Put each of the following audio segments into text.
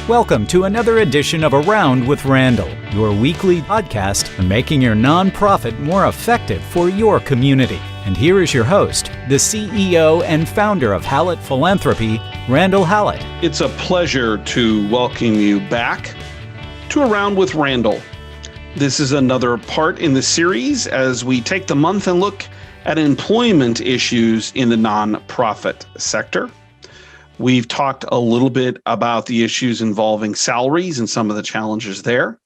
Welcome to another edition of Around with Randall, your weekly podcast on making your nonprofit more effective for your community. And here is your host, the CEO and founder of Hallett Philanthropy, Randall Hallett. It's a pleasure to welcome you back to Around with Randall. This is another part in the series as we take the month and look at employment issues in the nonprofit sector. We've talked a little bit about the issues involving salaries and some of the challenges there.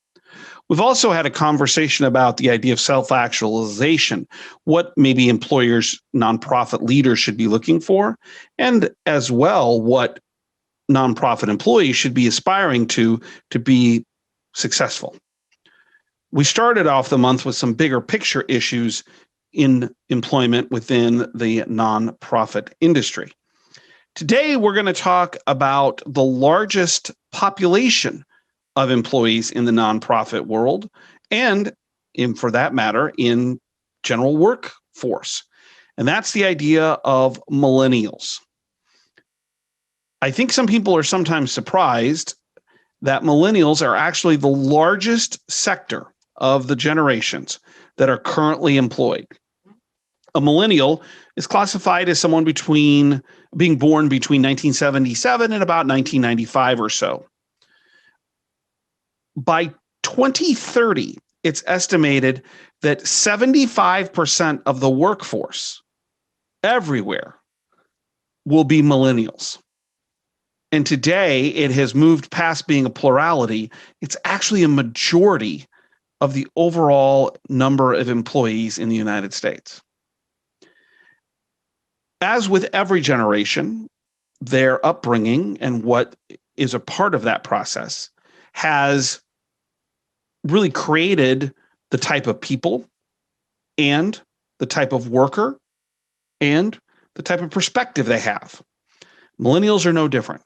We've also had a conversation about the idea of self-actualization, what maybe employers, nonprofit leaders should be looking for, and as well, what nonprofit employees should be aspiring to be successful. We started off the month with some bigger picture issues in employment within the nonprofit industry. Today, we're going to talk about the largest population of employees in the nonprofit world and, for that matter, in general workforce. And that's the idea of millennials. I think some people are sometimes surprised that millennials are actually the largest sector of the generations that are currently employed. A millennial is classified as someone being born between 1977 and about 1995 or so. By 2030, it's estimated that 75% of the workforce everywhere will be millennials. And today, it has moved past being a plurality. It's actually a majority of the overall number of employees in the United States. As with every generation, their upbringing and what is a part of that process has really created the type of people and the type of worker and the type of perspective they have. Millennials are no different.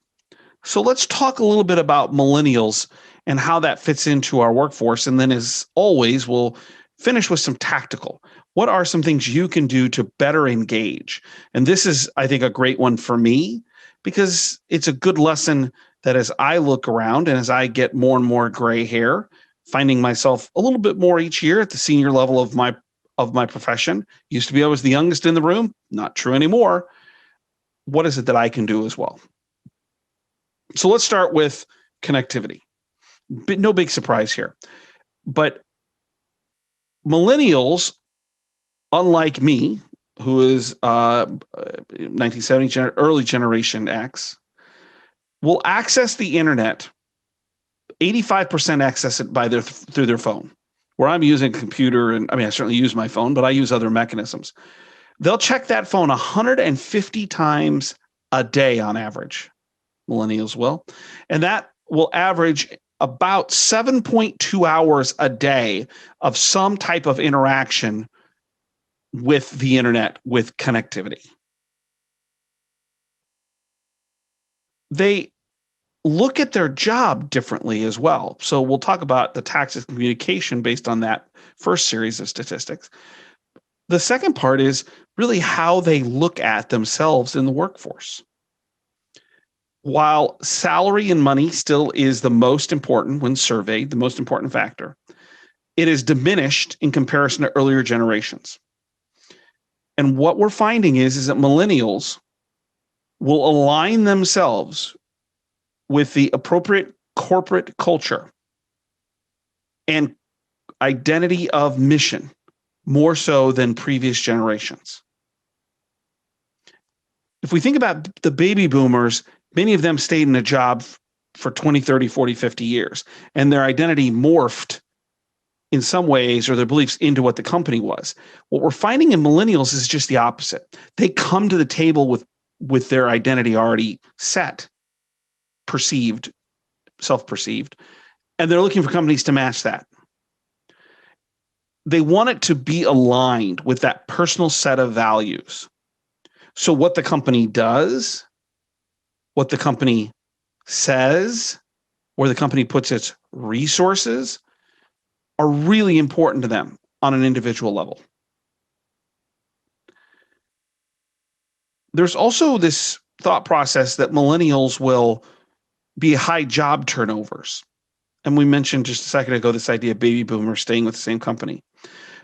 So let's talk a little bit about millennials and how that fits into our workforce. And then, as always, we'll finish with some tactical. What are some things you can do to better engage? And this is, I think, a great one for me because it's a good lesson that as I look around and as I get more and more gray hair, finding myself a little bit more each year at the senior level of my profession. Used to be I was the youngest in the room, not true anymore. What is it that I can do as well? So let's start with connectivity. No big surprise here. But millennials, unlike me, who is 1970 early Generation X, will access the internet. 85% access it through their phone. Where I'm using a computer, and I certainly use my phone, but I use other mechanisms. They'll check that phone 150 times a day on average. Millennials will, and that will average about 7.2 hours a day of some type of interaction with the internet, with connectivity. They look at their job differently as well. So we'll talk about the tactics of communication based on that first series of statistics. The second part is really how they look at themselves in the workforce. While salary and money still is the most important when surveyed, the most important factor, it is diminished in comparison to earlier generations. And what we're finding is that millennials will align themselves with the appropriate corporate culture and identity of mission more so than previous generations. If we think about the baby boomers, many of them stayed in a job for 20, 30, 40, 50 years, and their identity morphed in some ways, or their beliefs, into what the company was. What we're finding in millennials is just the opposite. They come to the table with their identity already set, perceived, self-perceived, and they're looking for companies to match that. They want it to be aligned with that personal set of values. So what the company does, what the company says, where the company puts its resources are really important to them on an individual level. There's also this thought process that millennials will be high job turnovers. And we mentioned just a second ago this idea of baby boomers staying with the same company.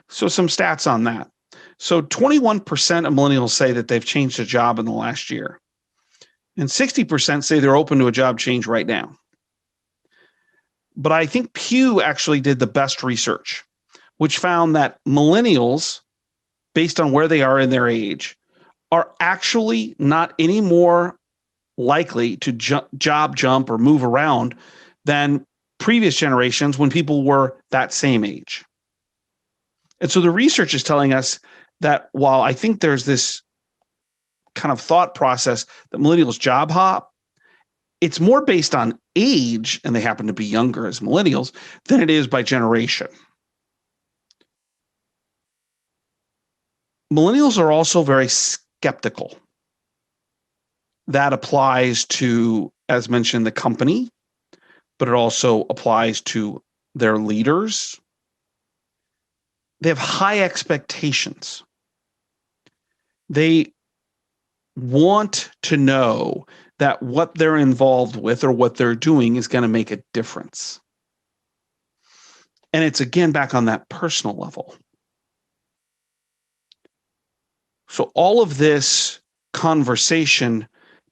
So some stats on that. So 21% of millennials say that they've changed a job in the last year. And 60% say they're open to a job change right now. But I think Pew actually did the best research, which found that millennials, based on where they are in their age, are actually not any more likely to job jump or move around than previous generations when people were that same age. And so the research is telling us that while I think there's this kind of thought process that millennials job hop, it's more based on age, and they happen to be younger as millennials, than it is by generation. Millennials are also very skeptical. That applies to, as mentioned, the company, but it also applies to their leaders. They have high expectations. They want to know that what they're involved with or what they're doing is going to make a difference. And it's again back on that personal level. So all of this conversation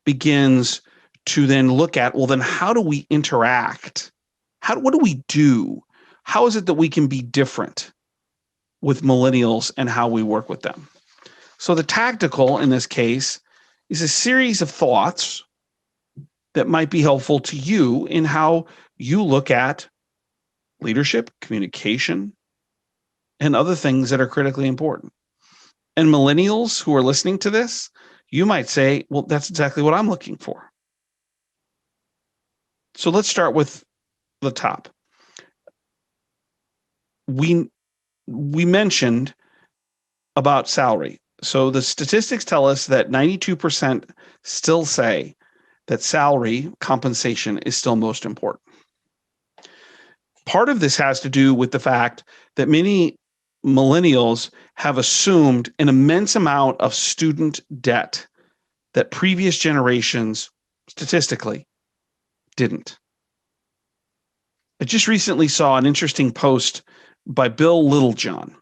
begins to then look at, well, then how do we interact? What do we do? How is it that we can be different with millennials and how we work with them? So the tactical in this case is a series of thoughts that might be helpful to you in how you look at leadership, communication, and other things that are critically important. And millennials who are listening to this, you might say, well, that's exactly what I'm looking for. So let's start with the top. We mentioned about salary. So the statistics tell us that 92% still say that salary compensation is still most important. Part of this has to do with the fact that many millennials have assumed an immense amount of student debt that previous generations statistically didn't. I just recently saw an interesting post by Bill Littlejohn,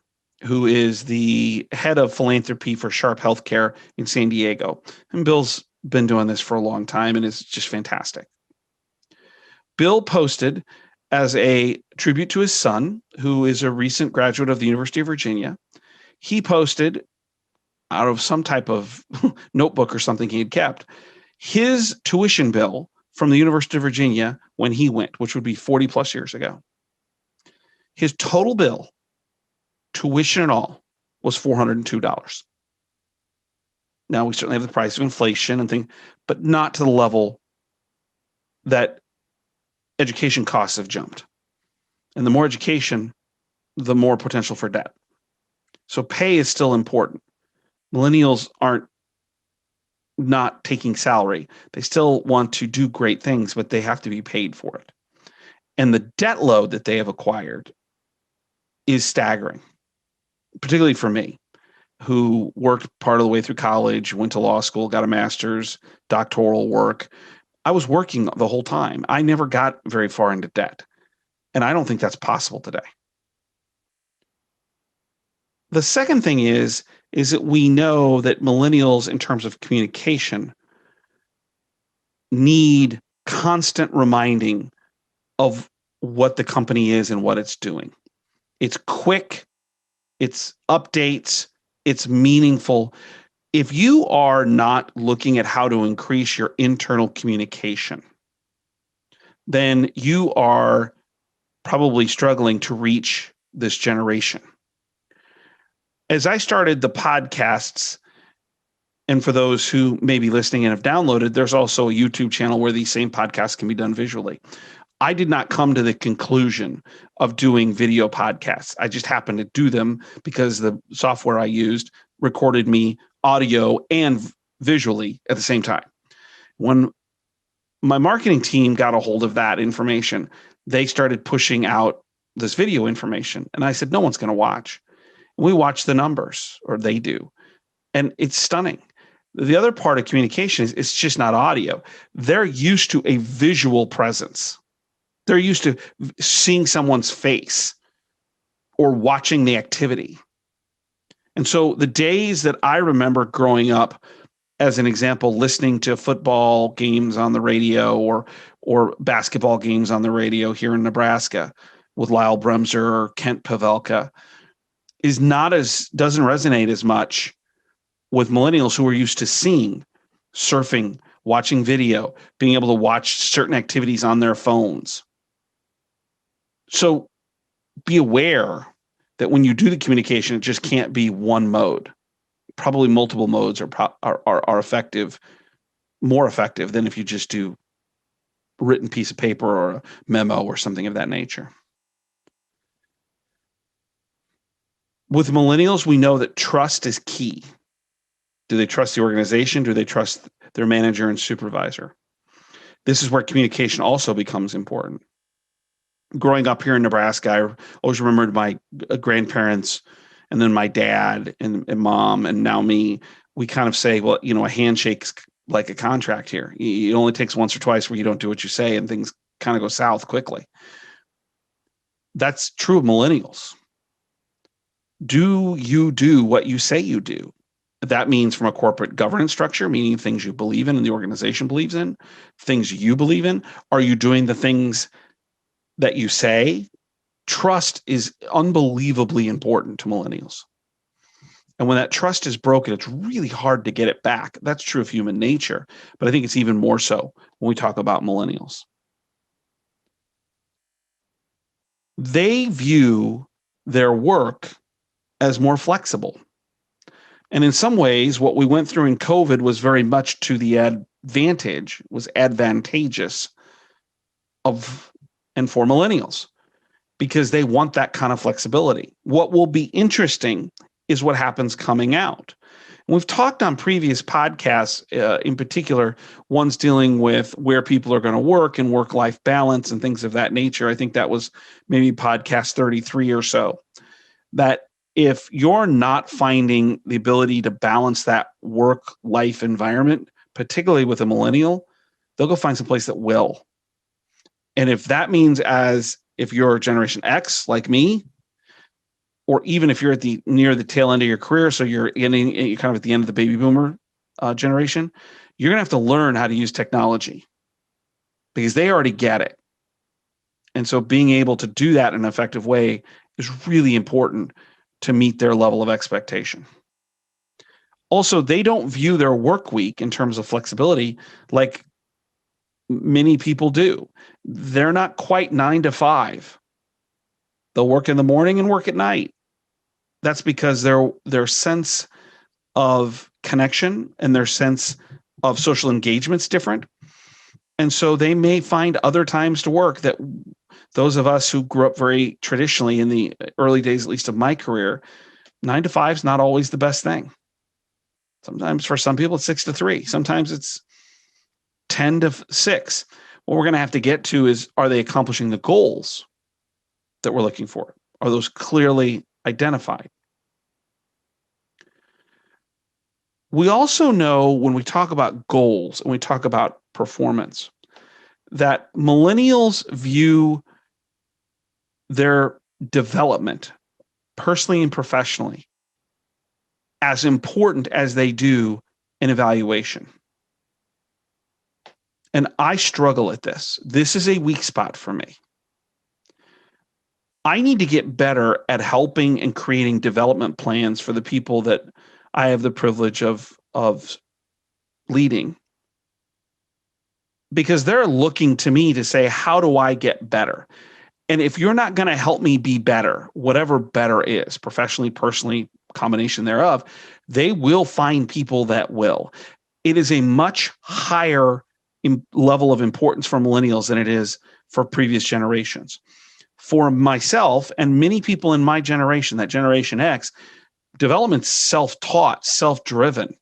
who is the head of philanthropy for Sharp Healthcare in San Diego. And Bill's been doing this for a long time and is just fantastic. Bill posted as a tribute to his son, who is a recent graduate of the University of Virginia. He posted out of some type of notebook or something he had kept, his tuition bill from the University of Virginia when he went, which would be 40 plus years ago. His total bill, tuition and all, was $402. Now, we certainly have the price of inflation and things, but not to the level that education costs have jumped. And the more education, the more potential for debt. So pay is still important. Millennials aren't not taking salary. They still want to do great things, but they have to be paid for it. And the debt load that they have acquired is staggering, particularly for me, who worked part of the way through college, went to law school, got a master's, doctoral work. I was working the whole time. I never got very far into debt. And I don't think that's possible today. The second thing is that we know that millennials, in terms of communication, need constant reminding of what the company is and what it's doing. It's quick, it's updates, it's meaningful. If you are not looking at how to increase your internal communication, then you are probably struggling to reach this generation. As I started the podcasts, and for those who may be listening and have downloaded, there's also a YouTube channel where these same podcasts can be done visually. I did not come to the conclusion of doing video podcasts. I just happened to do them because the software I used recorded me audio and visually at the same time. When my marketing team got a hold of that information, they started pushing out this video information. And I said, no one's going to watch. We watch the numbers, or they do. And it's stunning. The other part of communication is it's just not audio. They're used to a visual presence. They're used to seeing someone's face or watching the activity. And so the days that I remember growing up, as an example, listening to football games on the radio or basketball games on the radio here in Nebraska with Lyle Bremser or Kent Pavelka, doesn't resonate as much with millennials who are used to seeing, surfing, watching video, being able to watch certain activities on their phones. So be aware that when you do the communication, it just can't be one mode. Probably multiple modes are effective, more effective than if you just do a written piece of paper or a memo or something of that nature. With millennials, we know that trust is key. Do they trust the organization? Do they trust their manager and supervisor? This is where communication also becomes important. Growing up here in Nebraska, I always remembered my grandparents and then my dad and mom and now me. We kind of say, well, a handshake's like a contract here. It only takes once or twice where you don't do what you say and things kind of go south quickly. That's true of millennials. Do you do what you say you do? That means from a corporate governance structure, meaning things you believe in and the organization believes in, things you believe in. Are you doing the things that you say? Trust is unbelievably important to millennials. And when that trust is broken, it's really hard to get it back. That's true of human nature, but I think it's even more so when we talk about millennials. They view their work as more flexible. And in some ways, what we went through in COVID was very much to the advantageous and for millennials, because they want that kind of flexibility. What will be interesting is what happens coming out. And we've talked on previous podcasts, in particular, ones dealing with where people are going to work and work-life balance and things of that nature. I think that was maybe podcast 33 or so, that if you're not finding the ability to balance that work-life environment, particularly with a millennial, they'll go find some place that will. And if that means if you're Generation X like me, or even if you're near the tail end of your career, so you're kind of at the end of the baby boomer generation, you're going to have to learn how to use technology because they already get it. And so being able to do that in an effective way is really important to meet their level of expectation. Also, they don't view their work week in terms of flexibility like many people do. They're not quite 9 to 5. They'll work in the morning and work at night. That's because their sense of connection and their sense of social engagement's different. And so they may find other times to work that those of us who grew up very traditionally in the early days, at least of my career, 9 to 5 is not always the best thing. Sometimes for some people, it's 6 to 3. Sometimes it's 10 to 6. What we're going to have to get to is, are they accomplishing the goals that we're looking for? Are those clearly identified? We also know when we talk about goals and we talk about performance, that millennials view their development, personally and professionally, as important as they do an evaluation. And I struggle at this. This is a weak spot for me. I need to get better at helping and creating development plans for the people that I have the privilege of leading, because they're looking to me to say, how do I get better? And if you're not going to help me be better, whatever better is, professionally, personally, combination thereof, they will find people that will. It is a much higher level of importance for millennials than it is for previous generations. For myself and many people in my generation, that Generation X, development's self-taught, self-driven.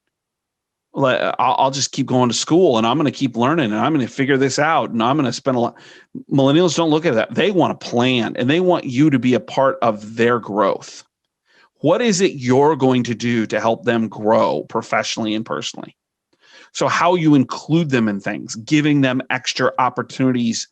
I'll just keep going to school and I'm going to keep learning and I'm going to figure this out and I'm going to spend a lot. Millennials don't look at that. They want a plan and they want you to be a part of their growth. What is it you're going to do to help them grow professionally and personally? So how you include them in things, giving them extra opportunities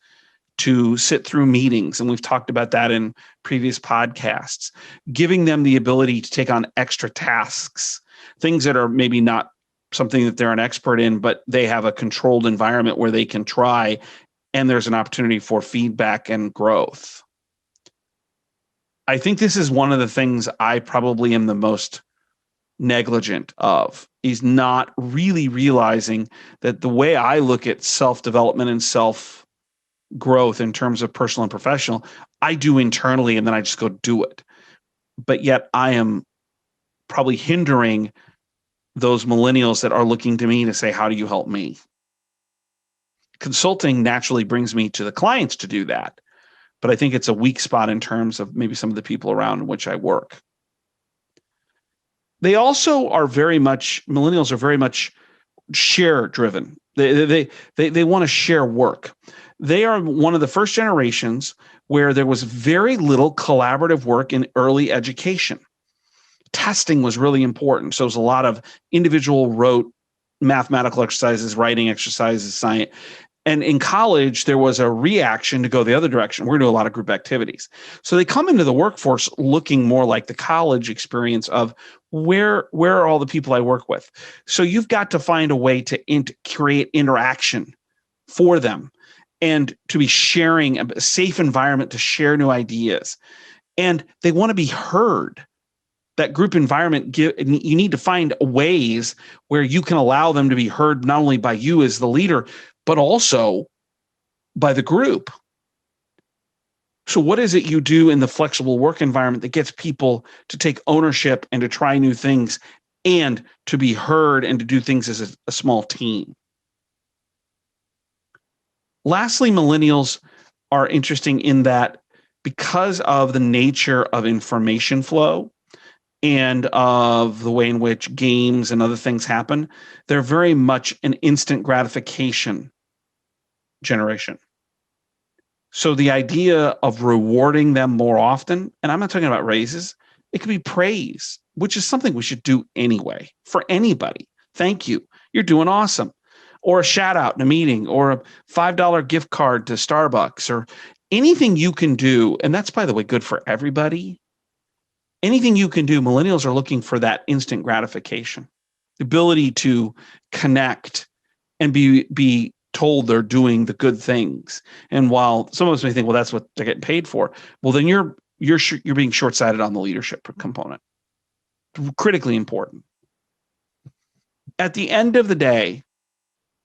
to sit through meetings. And we've talked about that in previous podcasts, giving them the ability to take on extra tasks, things that are maybe not something that they're an expert in, but they have a controlled environment where they can try, and there's an opportunity for feedback and growth. I think this is one of the things I probably am the most negligent of, is not really realizing that the way I look at self-development and self-growth in terms of personal and professional, I do internally and then I just go do it. But yet I am probably hindering those millennials that are looking to me to say, how do you help me? Consulting naturally brings me to the clients to do that. But I think it's a weak spot in terms of maybe some of the people around which I work. They also are millennials are very much share driven. They want to share work. They are one of the first generations where there was very little collaborative work in early education. Testing was really important. So it was a lot of individual rote mathematical exercises, writing exercises, science. And in college, there was a reaction to go the other direction. We're going to do a lot of group activities. So they come into the workforce looking more like the college experience of where are all the people I work with? So you've got to find a way to create interaction for them and to be sharing a safe environment to share new ideas. And they want to be heard. That group environment, you need to find ways where you can allow them to be heard, not only by you as the leader, but also by the group. So what is it you do in the flexible work environment that gets people to take ownership and to try new things and to be heard and to do things as a small team? Lastly, millennials are interesting in that because of the nature of information flow and of the way in which games and other things happen, they're very much an instant gratification generation. So the idea of rewarding them more often, and I'm not talking about raises, it could be praise, which is something we should do anyway for anybody. Thank you. You're doing awesome. Or a shout out in a meeting, or a $5 gift card to Starbucks, or anything you can do. And that's, by the way, good for everybody. Anything you can do, millennials are looking for that instant gratification, the ability to connect and be told they're doing the good things. And while some of us may think, well, that's what they're getting paid for, well, then you're being short-sighted on the leadership component. Critically important. At the end of the day,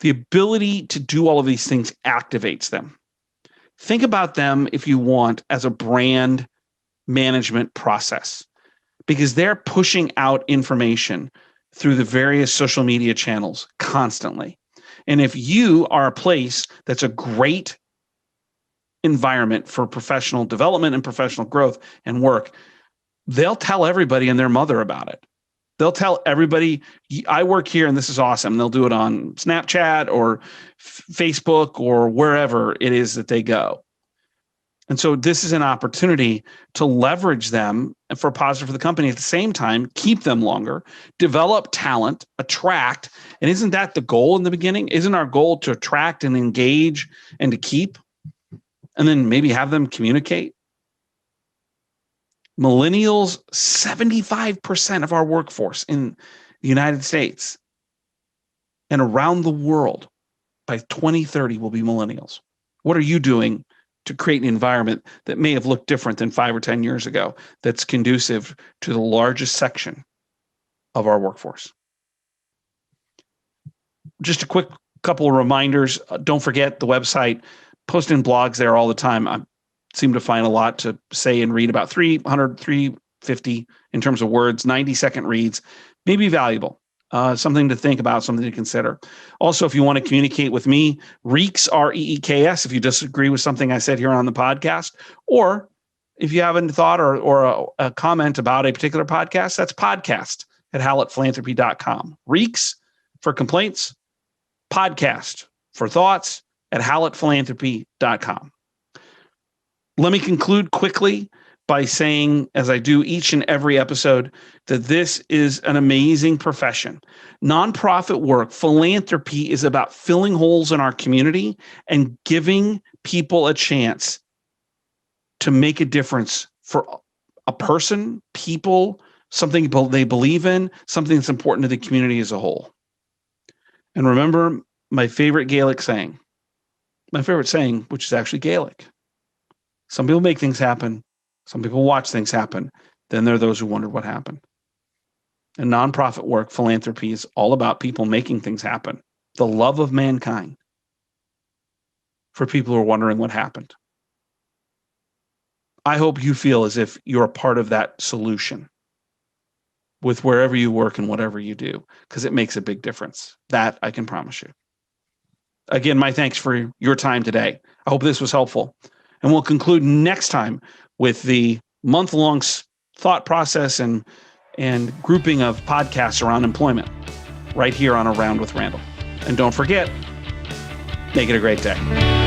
the ability to do all of these things activates them. Think about them, if you want, as a brand management process, because they're pushing out information through the various social media channels constantly. And if you are a place that's a great environment for professional development and professional growth and work, they'll tell everybody and their mother about it. They'll tell everybody, I work here and this is awesome. They'll do it on Snapchat or Facebook or wherever it is that they go. And so this is an opportunity to leverage them for positive for the company. At the same time, keep them longer, develop talent, attract. And isn't that the goal in the beginning? Isn't our goal to attract and engage and to keep, and then maybe have them communicate? Millennials, 75% of our workforce in the United States and around the world by 2030 will be millennials. What are you doing to create an environment that may have looked different than 5 or 10 years ago that's conducive to the largest section of our workforce? Just a quick couple of reminders. Don't forget the website, posting blogs there all the time. I seem to find a lot to say and read, about 300, 350 in terms of words, 90-second reads, may be valuable. Something to think about, something to consider. Also, if you want to communicate with me, Reeks, REEKS, if you disagree with something I said here on the podcast, or if you have a thought or a comment about a particular podcast, that's podcast@hallettphilanthropy.com. Reeks for complaints, podcast for thoughts at hallettphilanthropy.com. Let me conclude quickly by saying, as I do each and every episode, that this is an amazing profession. Nonprofit work, philanthropy, is about filling holes in our community and giving people a chance to make a difference for a person, people, something they believe in, something that's important to the community as a whole. And remember my favorite Gaelic saying, which is actually Gaelic. Some people make things happen. Some people watch things happen. Then there are those who wonder what happened. And nonprofit work, philanthropy, is all about people making things happen. The love of mankind for people who are wondering what happened. I hope you feel as if you're a part of that solution with wherever you work and whatever you do, because it makes a big difference. That I can promise you. Again, my thanks for your time today. I hope this was helpful. And we'll conclude next time with the month-long thought process and grouping of podcasts around employment right here on Around with Randall. And don't forget, make it a great day.